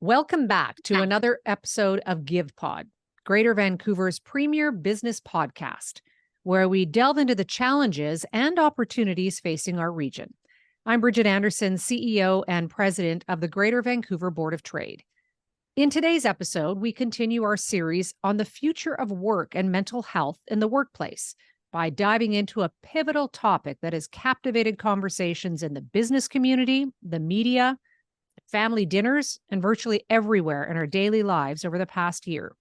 Welcome back to another episode of GVPOD, Greater Vancouver's premier business podcast, where we delve into the challenges and opportunities facing our region. I'm Bridgitte Anderson, CEO and President of the Greater Vancouver Board of Trade. In today's episode, we continue our series on the future of work and mental health in the workplace by diving into a pivotal topic that has captivated conversations in the business community, the media, family dinners, and virtually everywhere in our daily lives over the past year.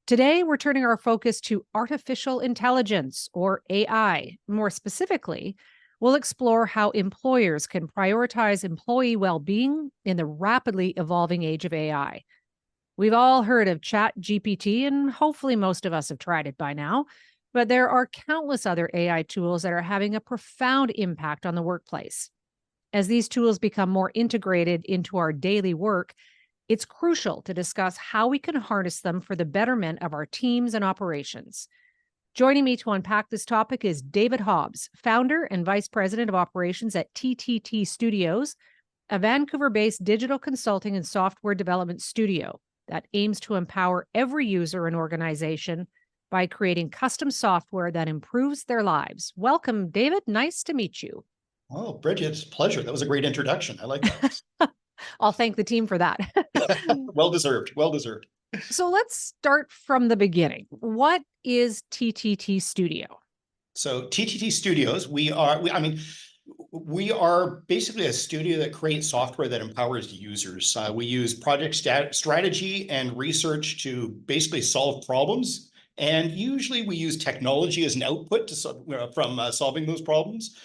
Today, we're turning our focus to artificial intelligence, or AI. More specifically, we'll explore how employers can prioritize employee well-being in the rapidly evolving age of AI. We've all heard of ChatGPT, and hopefully most of us have tried it by now, but there are countless other AI tools that are having a profound impact on the workplace. As these tools become more integrated into our daily work, it's crucial to discuss how we can harness them for the betterment of our teams and operations. Joining me to unpack this topic is David Hobbs, founder and vice president of operations at TTT Studios, a Vancouver-based digital consulting and software development studio that aims to empower every user and organization by creating custom software that improves their lives. Welcome, David. Nice to meet you. Oh, Bridget, it's a pleasure. That was a great introduction. I like that. I'll thank the team for that. Well deserved. Well deserved. So let's start from the beginning. What is TTT Studio? So TTT Studios, we are basically a studio that creates software that empowers users. We use project strategy and research to basically solve problems. And usually we use technology as an output from solving those problems.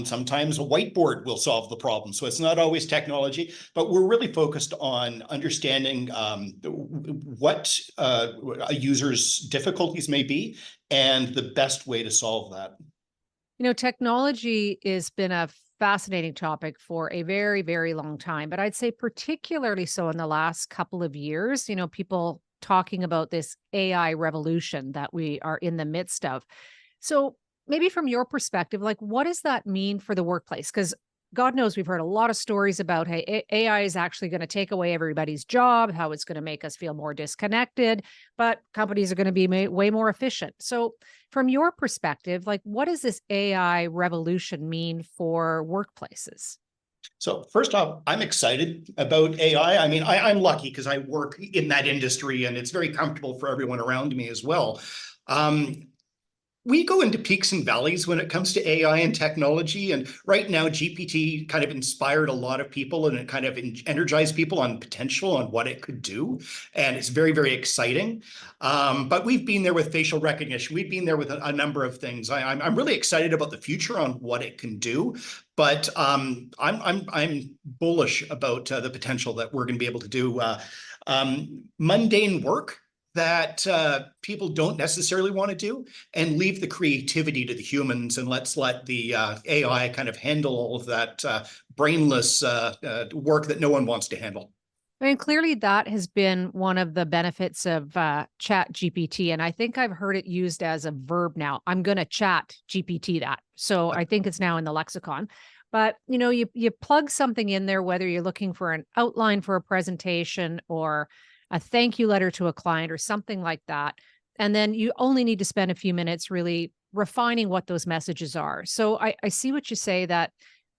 Sometimes a whiteboard will solve the problem. So it's not always technology, but we're really focused on understanding what a user's difficulties may be and the best way to solve that. You know, technology has been a fascinating topic for a very, very long time, but I'd say particularly so in the last couple of years, people talking about this AI revolution that we are in the midst of. So maybe from your perspective, what does that mean for the workplace? Because God knows we've heard a lot of stories about, hey, AI is actually going to take away everybody's job, how it's going to make us feel more disconnected, but companies are going to be way more efficient. So from your perspective, what does this AI revolution mean for workplaces? So first off, I'm excited about AI. I'm lucky because I work in that industry and it's very comfortable for everyone around me as well. We go into peaks and valleys when it comes to AI and technology. And right now, GPT kind of inspired a lot of people and it kind of energized people on potential on what it could do. And it's very, very exciting. But we've been there with facial recognition. We've been there with a number of things. I'm really excited about the future on what it can do. But I'm bullish about the potential that we're going to be able to do mundane work that people don't necessarily want to do, and leave the creativity to the humans, and let's let the AI kind of handle all of that brainless work that no one wants to handle. I mean, clearly that has been one of the benefits of ChatGPT, and I think I've heard it used as a verb now. I'm going to chat GPT that. So I think it's now in the lexicon. But, you plug something in there, whether you're looking for an outline for a presentation or a thank you letter to a client or something like that. And then you only need to spend a few minutes really refining what those messages are. So I see what you say that,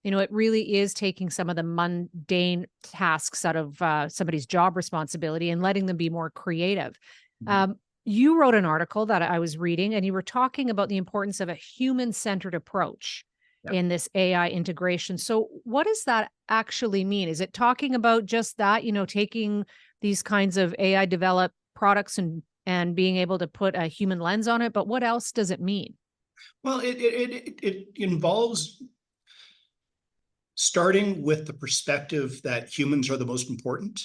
it really is taking some of the mundane tasks out of somebody's job responsibility and letting them be more creative. Mm-hmm. You wrote an article that I was reading, and you were talking about the importance of a human-centered approach in this AI integration. So what does that actually mean? Is it talking about just that, taking these kinds of AI developed products and being able to put a human lens on it? But what else does it mean? Well, it involves starting with the perspective that humans are the most important,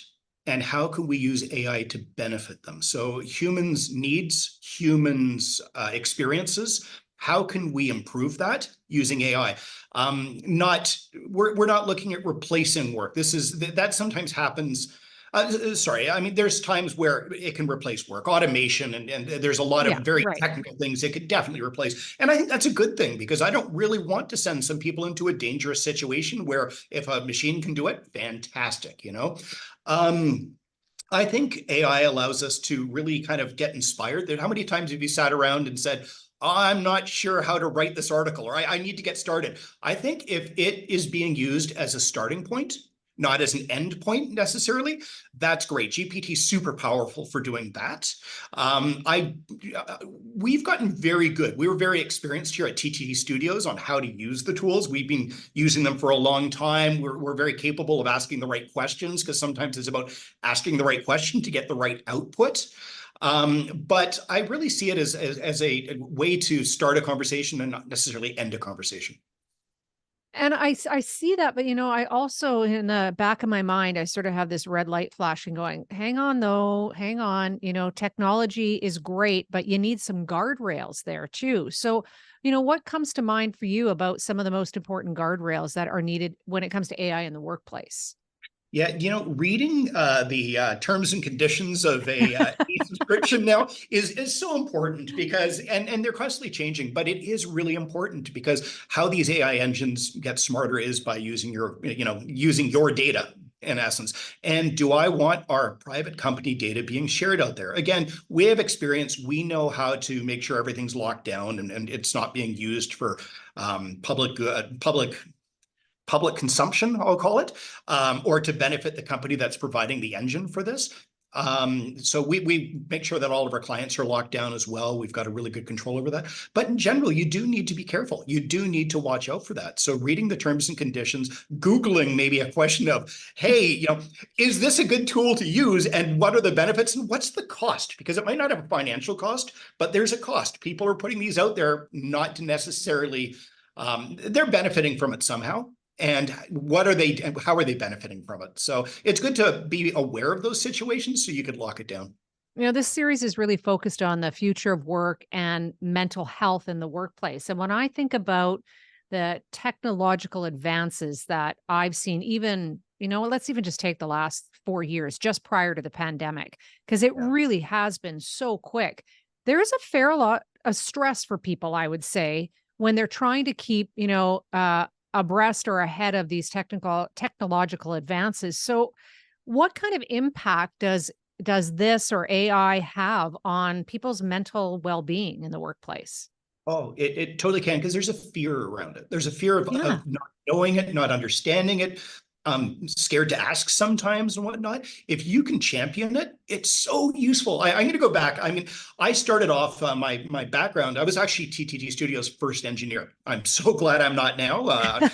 and how can we use AI to benefit them? So humans' needs, humans' experiences, how can we improve that using AI? We're not looking at replacing work. That sometimes happens Sorry, I mean, there's times where it can replace work, automation, and there's a lot of Yeah, very right. technical things it could definitely replace. And I think that's a good thing because I don't really want to send some people into a dangerous situation where if a machine can do it, fantastic, you know? I think AI allows us to really kind of get inspired. How many times have you sat around and said, I'm not sure how to write this article, or I need to get started? I think if it is being used as a starting point, not as an end point necessarily, that's great. GPT is super powerful for doing that. We've gotten very good. We were very experienced here at TTD Studios on how to use the tools. We've been using them for a long time. We're very capable of asking the right questions because sometimes it's about asking the right question to get the right output. But I really see it as a way to start a conversation and not necessarily end a conversation. And I see that, but I also in the back of my mind, I sort of have this red light flashing going, hang on though, hang on, technology is great, but you need some guardrails there too. So, what comes to mind for you about some of the most important guardrails that are needed when it comes to AI in the workplace? Yeah, reading the terms and conditions of a subscription now is so important because and they're constantly changing, but it is really important because how these AI engines get smarter is by using your data in essence. And do I want our private company data being shared out there? Again, we have experience. We know how to make sure everything's locked down and it's not being used for public consumption, I'll call it, or to benefit the company that's providing the engine for this. So we make sure that all of our clients are locked down as well. We've got a really good control over that. But in general, you do need to be careful. You do need to watch out for that. So reading the terms and conditions, Googling maybe a question of, hey, is this a good tool to use? And what are the benefits and what's the cost? Because it might not have a financial cost, but there's a cost. People are putting these out there not to necessarily, they're benefiting from it somehow. And how are they benefiting from it? So it's good to be aware of those situations so you could lock it down. This series is really focused on the future of work and mental health in the workplace. And when I think about the technological advances that I've seen, even, let's even just take the last 4 years, just prior to the pandemic, because it really has been so quick. There is a fair lot of stress for people, I would say, when they're trying to keep, abreast or ahead of these technological advances. So what kind of impact does this or AI have on people's mental well-being in the workplace? Oh, it totally can, because there's a fear around it. There's a fear of Yeah. not knowing it, not understanding it, scared to ask sometimes and whatnot. If you can champion it, it's so useful. I'm going to go back. I mean, I started off my background. I was actually TTT Studios' first engineer. I'm so glad I'm not now. A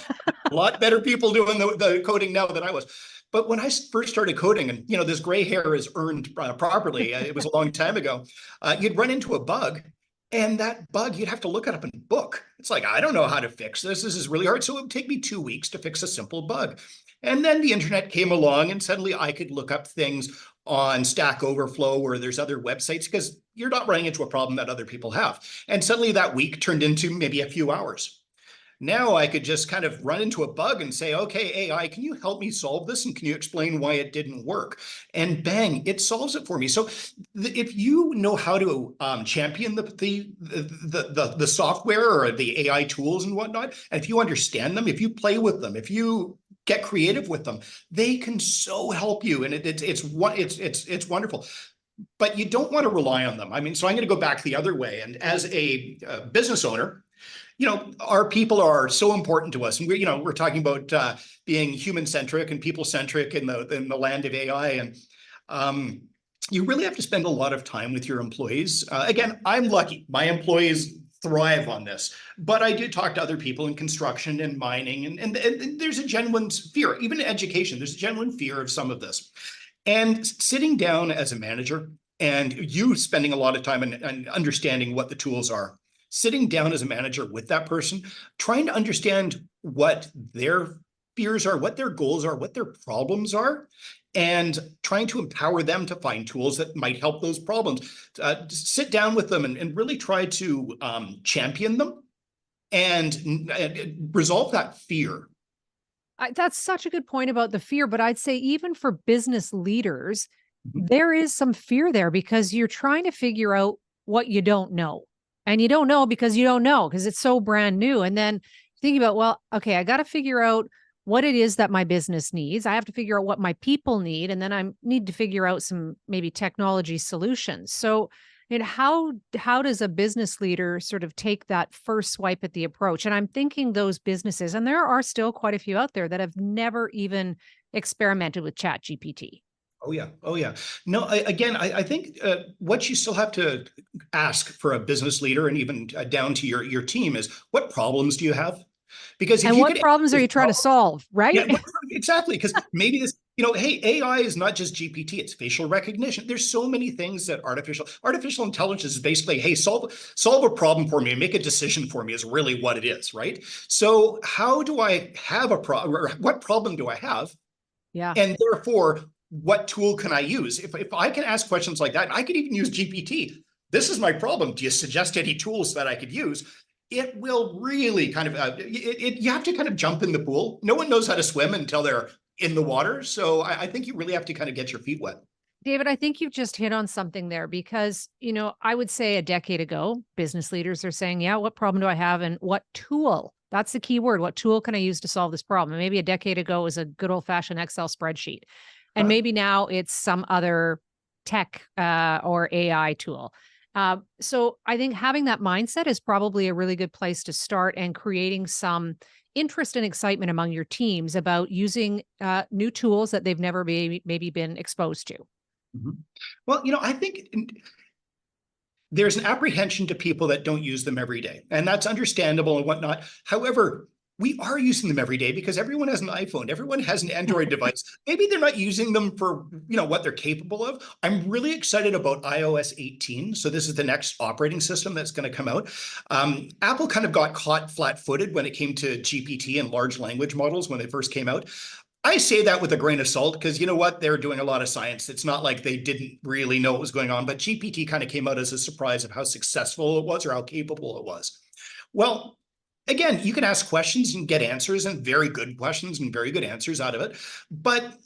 lot better people doing the coding now than I was. But when I first started coding, and this gray hair is earned properly, it was a long time ago. You'd run into a bug, and that bug, you'd have to look it up in a book. It's like, I don't know how to fix this. This is really hard. So it would take me 2 weeks to fix a simple bug. And then the internet came along, and suddenly I could look up things on Stack Overflow or there's other websites because you're not running into a problem that other people have. And suddenly that week turned into maybe a few hours. Now I could just kind of run into a bug and say, okay, AI, can you help me solve this? And can you explain why it didn't work? And bang, it solves it for me. So if you know how to champion the software or the AI tools and whatnot, and if you understand them, if you play with them, if you get creative with them, they can so help you. And it's wonderful. But you don't want to rely on them. I mean, so I'm going to go back the other way. And as a business owner, our people are so important to us, and we're talking about being human-centric and people-centric in the land of AI, and you really have to spend a lot of time with your employees. Again, I'm lucky; my employees thrive on this, but I do talk to other people in construction and mining, and there's a genuine fear, even in education. There's a genuine fear of some of this, and sitting down as a manager, and you spending a lot of time and understanding what the tools are. Sitting down as a manager with that person, trying to understand what their fears are, what their goals are, what their problems are, and trying to empower them to find tools that might help those problems. Sit down with them and really try to champion them and resolve that fear. That's such a good point about the fear, but I'd say even for business leaders, Mhm. there is some fear there because you're trying to figure out what you don't know. And you don't know because you don't know because it's so brand new. And then thinking about, well, okay, I got to figure out what it is that my business needs. I have to figure out what my people need. And then I need to figure out some maybe technology solutions. So, how does a business leader sort of take that first swipe at the approach? And I'm thinking those businesses, and there are still quite a few out there that have never even experimented with Chat GPT. Oh yeah. Oh yeah. No, I think what you still have to ask for a business leader and even down to your team is what problems do you have? Because if And you what could answer problems are those you trying to problems, solve, yeah, right? exactly. Because maybe this, hey, AI is not just GPT, it's facial recognition. There's so many things that artificial intelligence is basically, hey, solve a problem for me and make a decision for me is really what it is, right? So how do I have a problem, or what problem do I have? Yeah. And therefore, what tool can I use? If I can ask questions like that, I could even use GPT. This is my problem. Do you suggest any tools that I could use? It will really kind of, you have to kind of jump in the pool. No one knows how to swim until they're in the water. So I think you really have to kind of get your feet wet. David, I think you've just hit on something there because, I would say a decade ago, business leaders are saying, yeah, what problem do I have and what tool? That's the key word. What tool can I use to solve this problem? And maybe a decade ago it was a good old fashioned Excel spreadsheet. And Huh? maybe now it's some other tech or AI tool. So I think having that mindset is probably a really good place to start and creating some interest and excitement among your teams about using new tools that they've never maybe been exposed to. Mhm. Well, I think there's an apprehension to people that don't use them every day, and that's understandable and whatnot. However, we are using them every day because everyone has an iPhone, everyone has an Android device. Maybe they're not using them for what they're capable of. I'm really excited about iOS 18. So this is the next operating system that's going to come out. Apple kind of got caught flat-footed when it came to GPT and large language models when they first came out. I say that with a grain of salt because you know what? They're doing a lot of science. It's not like they didn't really know what was going on, but GPT kind of came out as a surprise of how successful it was or how capable it was. Well, again, you can ask questions and get answers and very good questions and very good answers out of it. But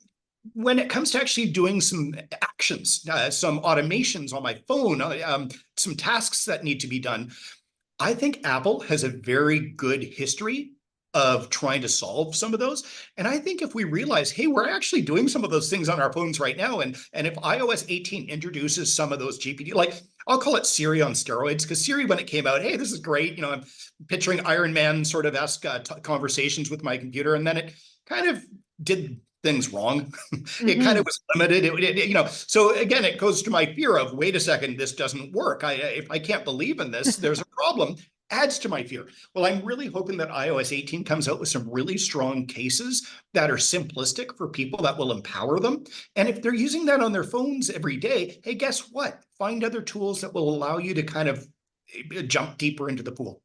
when it comes to actually doing some actions, some automations on my phone, some tasks that need to be done, I think Apple has a very good history of trying to solve some of those. And I think if we realize, hey, we're actually doing some of those things on our phones right now. And if iOS 18 introduces some of those GPT, like I'll call it Siri on steroids, because Siri, when it came out, hey, this is great. I'm picturing Iron Man sort of esque conversations with my computer. And then it kind of did things wrong. It kind of Mhm. was limited. So again, it goes to my fear of, wait a second, this doesn't work. If I can't believe in this, there's a problem. Adds to my fear. Well, I'm really hoping that iOS 18 comes out with some really strong cases that are simplistic for people that will empower them. And if they're using that on their phones every day, hey, guess what? Find other tools that will allow you to kind of jump deeper into the pool.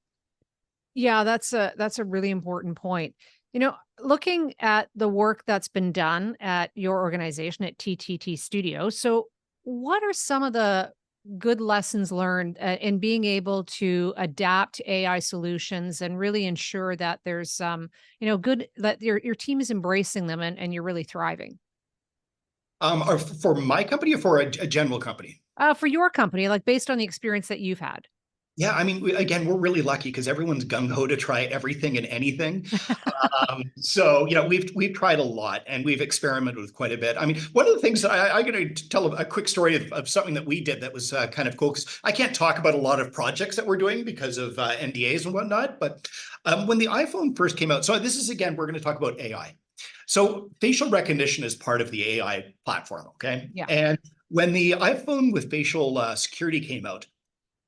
Yeah, that's a really important point. Looking at the work that's been done at your organization at TTT Studio, so what are some of the good lessons learned in being able to adapt AI solutions and really ensure that there's good that your team is embracing them and you're really thriving? Or for my company or for a general company? For your company, like based on the experience that you've had. Yeah, I mean, again, we're really lucky because everyone's gung ho to try everything and anything. So we've tried a lot and we've experimented with quite a bit. I mean, one of the things that I'm going to tell a quick story of something that we did that was kind of cool, because I can't talk about a lot of projects that we're doing because of NDAs and whatnot. But when the iPhone first came out, so this is again, we're going to talk about AI. So facial recognition is part of the AI platform, okay? Yeah. And when the iPhone with facial security came out,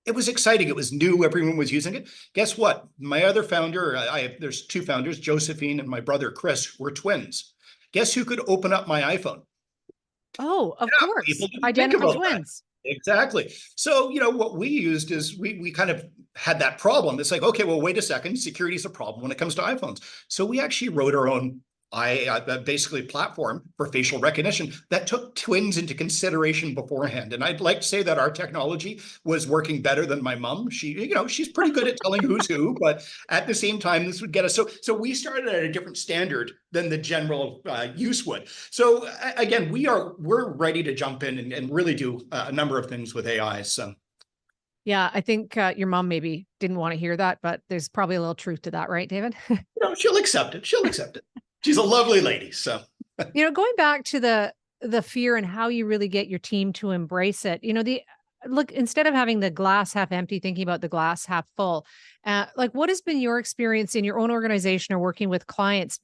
it was exciting. It was new. Everyone was using it. Guess what? My other founder, there's two founders, Josephine and my brother Chris, were twins. Guess who could open up my iPhone? Oh, of Yeah, people course. didn't think Identical about that. twins. Exactly. So, what we used is we kind of had that problem. It's like, okay, well, wait a second. Security is a problem when it comes to iPhones. So we actually wrote our own basically a platform for facial recognition that took twins into consideration beforehand. And I'd like to say that our technology was working better than my mom. She's pretty good at telling who's who, but at the same time, this would get us. So we started at a different standard than the general use would. So again, we're ready to jump in and really do a number of things with AI. So. Yeah, I think your mom maybe didn't want to hear that, but there's probably a little truth to that, right, David? She'll accept it. She'll accept it. She's a lovely lady. So, going back to the fear and how you really get your team to embrace it, look, instead of having the glass half empty, thinking about the glass half full, what has been your experience in your own organization or working with clients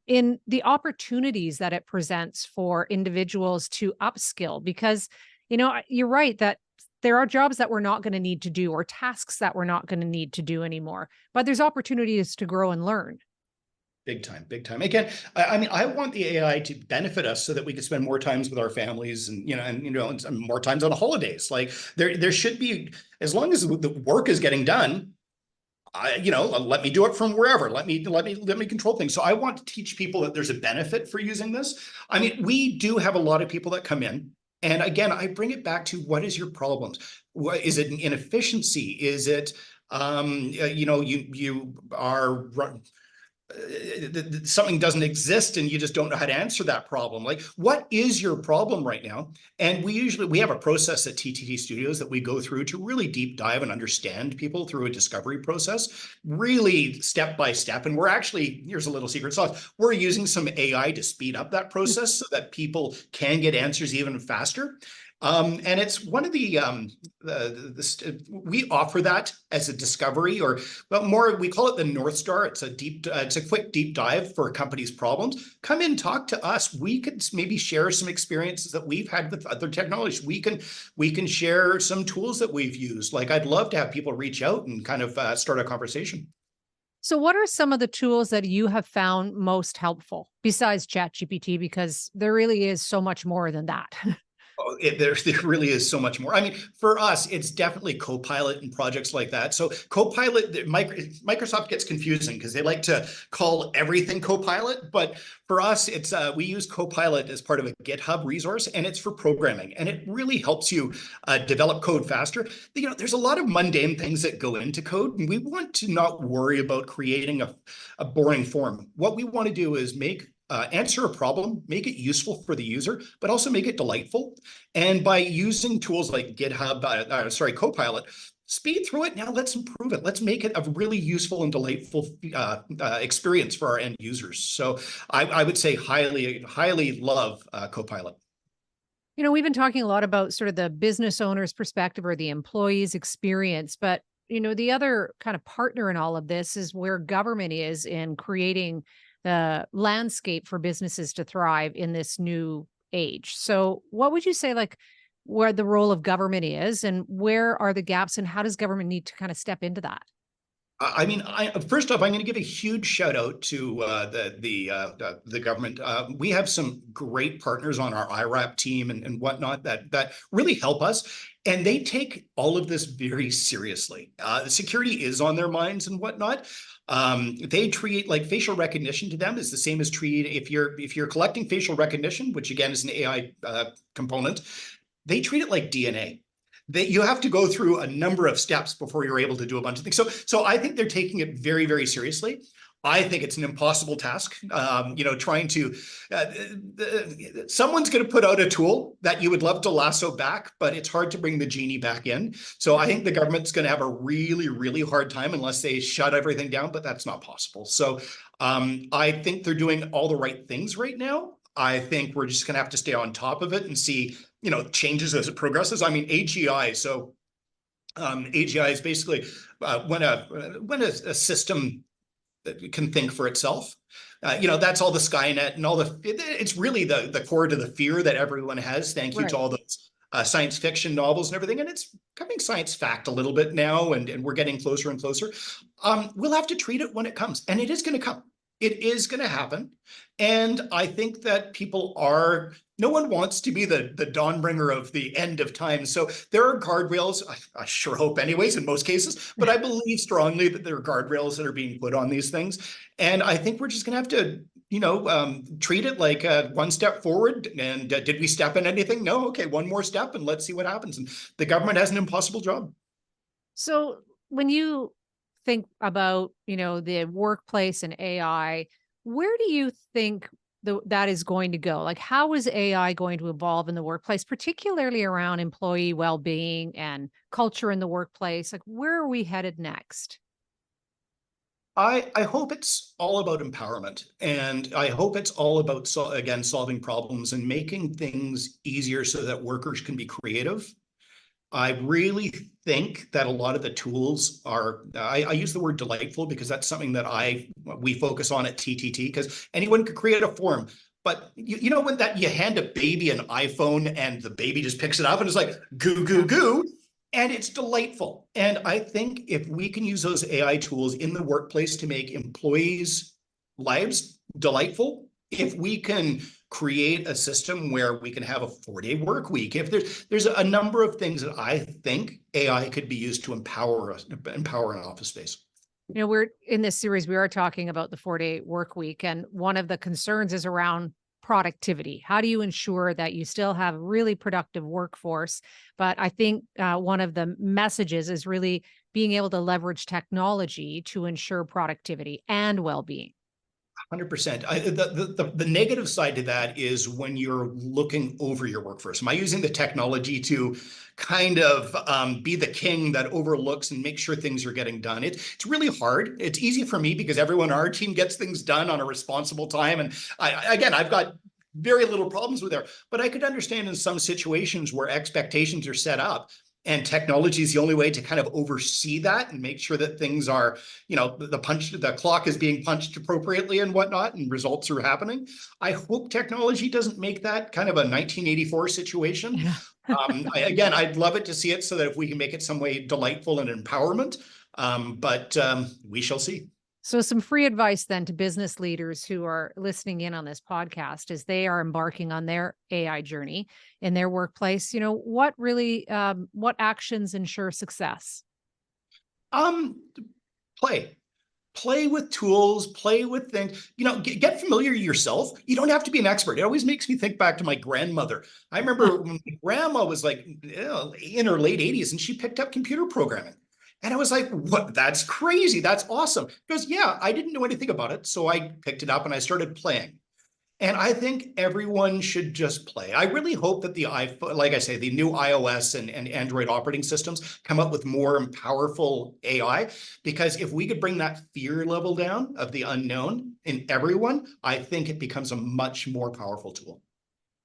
in the opportunities that it presents for individuals to upskill? Because, you're right that there are jobs that we're not going to need to do or tasks that we're not going to need to do anymore, but there's opportunities to grow and learn. Big time, big time. Again, I want the AI to benefit us so that we can spend more times with our families and more times on the holidays. Like there should be, as long as the work is getting done, let me do it from wherever. Let me control things. So I want to teach people that there's a benefit for using this. I mean, we do have a lot of people that come in. And again, I bring it back to, what is your problems? Is it an inefficiency? Is it, you are something doesn't exist and you just don't know how to answer that problem? Like, what is your problem right now? And we have a process at TTT Studios that we go through to really deep dive and understand people through a discovery process, really step by step. And here's a little secret sauce, we're using some AI to speed up that process so that people can get answers even faster. And it's one of we offer that as a discovery, we call it the North Star. It's a quick deep dive for a company's problems. Come in, talk to us. We could maybe share some experiences that we've had with other technologies. We can share some tools that we've used. Like, I'd love to have people reach out and kind of start a conversation. So what are some of the tools that you have found most helpful besides ChatGPT? Because there really is so much more than that. Oh, there really is so much more. I mean, for us, it's definitely Copilot and projects like that. So Copilot, Microsoft gets confusing because they like to call everything Copilot. But for us, we use Copilot as part of a GitHub resource, and it's for programming. And it really helps you develop code faster. There's a lot of mundane things that go into code, and we want to not worry about creating a boring form. What we want to do is answer a problem, make it useful for the user, but also make it delightful. And by using tools like Copilot, speed through it. Now let's improve it. Let's make it a really useful and delightful experience for our end users. So I would say highly, highly love Copilot. We've been talking a lot about sort of the business owner's perspective or the employee's experience, but the other kind of partner in all of this is where government is in creating the landscape for businesses to thrive in this new age. So what would you say, where the role of government is, and where are the gaps, and how does government need to kind of step into that? I mean, first off, I'm going to give a huge shout out to the government. We have some great partners on our IRAP team and whatnot that really help us, and they take all of this very seriously. The security is on their minds and whatnot. They treat facial recognition to them is the same as if you're collecting facial recognition, which again is an AI component. They treat it like DNA. That you have to go through a number of steps before you're able to do a bunch of things. So I think they're taking it very, very seriously. I think it's an impossible task. Trying to, someone's going to put out a tool that you would love to lasso back, but it's hard to bring the genie back in. So I think the government's going to have a really, really hard time unless they shut everything down, but that's not possible. So I think they're doing all the right things right now. I think we're just going to have to stay on top of it and see, changes as it progresses. I mean, AGI. So AGI is basically when a system can think for itself. That's all the Skynet and all it's really the core to the fear that everyone has. Thank you to all those science fiction novels and everything. And it's becoming science fact a little bit now, and we're getting closer and closer. We'll have to treat it when it comes, and it is going to come. It is going to happen. And I think that no one wants to be the dawnbringer of the end of time. So there are guardrails, I sure hope anyways, in most cases, but I believe strongly that there are guardrails that are being put on these things. And I think we're just going to have to treat it like one step forward. And did we step in anything? No. Okay, one more step and let's see what happens. And the government has an impossible job. So when you think about, the workplace and AI, where do you think that is going to go? Like, how is AI going to evolve in the workplace, particularly around employee well-being and culture in the workplace? Like, where are we headed next? I hope it's all about empowerment, and I hope it's all about, again, solving problems and making things easier so that workers can be creative. I really think that a lot of the tools are, I use the word delightful because that's something that we focus on at TTT, because anyone could create a form. But when you hand a baby an iPhone and the baby just picks it up and it's like goo, goo, goo, and it's delightful. And I think if we can use those AI tools in the workplace to make employees' lives delightful, if we can create a system where we can have a 4-day work week, if there's a number of things that I think AI could be used to empower an office space. We're in this series, we are talking about the 4-day work week. And one of the concerns is around productivity. How do you ensure that you still have a really productive workforce? But I think one of the messages is really being able to leverage technology to ensure productivity and well-being. 100%. The negative side to that is when you're looking over your workforce. Am I using the technology to kind of be the king that overlooks and make sure things are getting done? It's really hard. It's easy for me because everyone on our team gets things done on a responsible time. And I've got very little problems with there, but I could understand in some situations where expectations are set up and technology is the only way to kind of oversee that and make sure that things are, the clock is being punched appropriately and whatnot, and results are happening. I hope technology doesn't make that kind of a 1984 situation. Yeah. I'd love it to see it so that if we can make it some way delightful and empowerment, but we shall see. So some free advice then to business leaders who are listening in on this podcast as they are embarking on their AI journey in their workplace. What actions ensure success? Play with tools, play with things, get familiar yourself. You don't have to be an expert. It always makes me think back to my grandmother. I remember when my grandma was like in her late 80s and she picked up computer programming. And I was like, what? That's crazy. That's awesome. Because yeah, I didn't know anything about it. So I picked it up and I started playing. And I think everyone should just play. I really hope that the iPhone, like I say, the new iOS and Android operating systems come up with more powerful AI, because if we could bring that fear level down of the unknown in everyone, I think it becomes a much more powerful tool.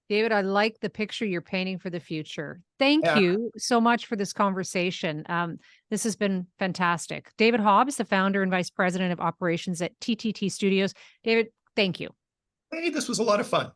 David, I like the picture you're painting for the future. Thank you so much for this conversation. This has been fantastic. David Hobbs, the founder and vice president of operations at TTT Studios. David, thank you. Hey, this was a lot of fun.